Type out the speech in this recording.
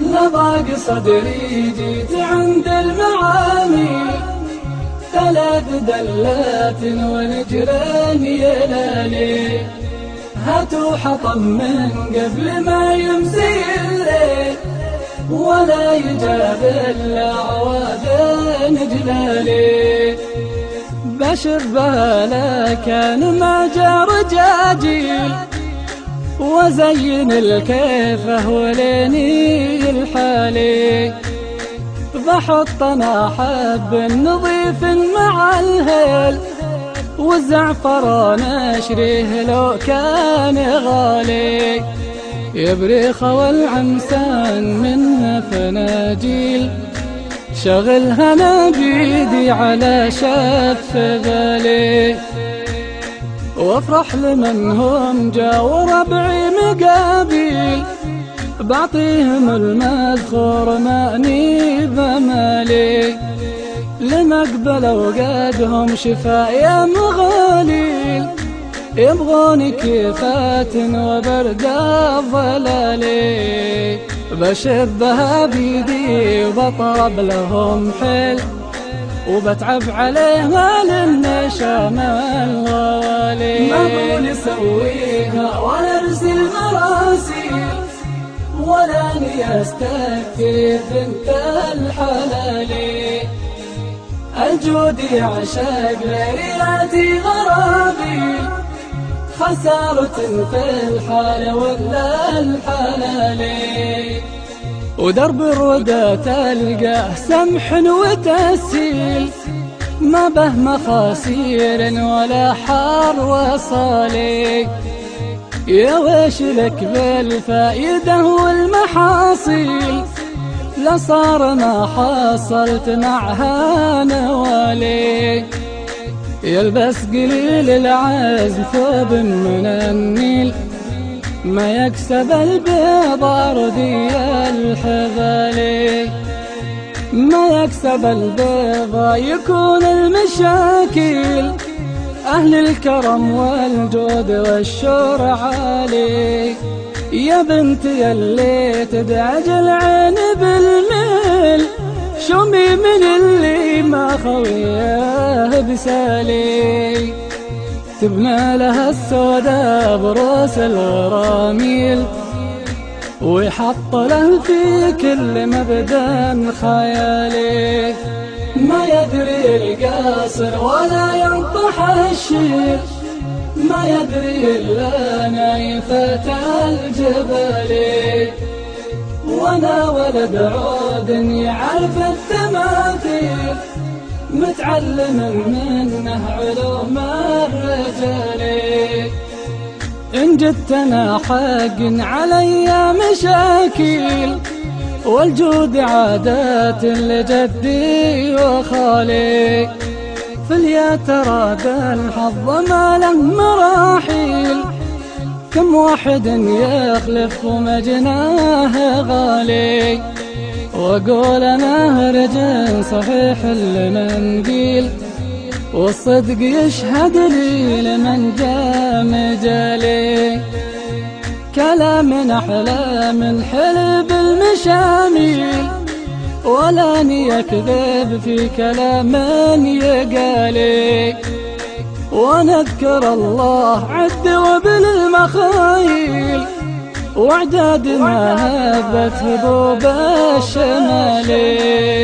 لضاق صدري جيت عند المعامي، 3 دلات ونجرين يلالي، هاتوا حطب من قبل ما يمسي الليل، ولا يجاب إلا عواد جلالي. بشبها لكان ما جا رجاجيل، وزين الكيفة وليني الحالي، بحط انا حب نظيف مع الهيل، والزعفران اشريه لو كان غالي، يبريخ والعمسان منها فناجيل، شغلها انا بيدي على شف بالي، وافرح لمن هم جا وربعي مقابيل، بعطيهم المذخور ماني بمالي، لمقبل وقادهم شفايا مغاليل، يبغون كيفات وبرد الظلالي، بشبها بيدي وبطرب لهم حيل، وبتعب عليها للنشام والغوالي، ما بقول اسويها ولا ارسل مراسيل، ولا اني استكفي بنت الحلالي، الجود يعشق ليلاتي غرابي، خسارة في الحال ولا الحلالي، ودرب الردى تلقاه سمح وتسهيل، ما به مخاسير ولا حار وصالي، يا ويش لك بالفائدة والمحاصيل، لصار ما حصلت معها نوالي، يلبس قليل العزم ثوب من النيل، ما يكسب البيض أرضي الحبالي، ما يكسب البيض يكون المشاكل، أهل الكرم والجود والشور عالي، يا بنتي اللي تدعج العين بالميل، شمي من اللي ما خويه بسالي، تبنى لها السودا بروس الغراميل، ويحط له في كل مبدأ خيالي، ما يدري القاصر ولا ينطح الشيل، ما يدري إلا نايفة الجبل، وانا ولد عود يعرف التماثيل، متعلم منه علوم الرجال، إن جدتنا حق علي مشاكل، والجود عادات لجدي وخالي، فاليا ترى ذا الحظ ما له مراحيل، كم واحد يخلف ومجناه غالي، وأقول أنا رجل صحيح المنديل، والصدق يشهد لي لمن جاء مجالي، كلام أحلى من حلب المشاميل، ولا يكذب في كلام يقالي، ونذكر الله عد وبالمخايل، واعداد ما هبت هبوب الشمالي.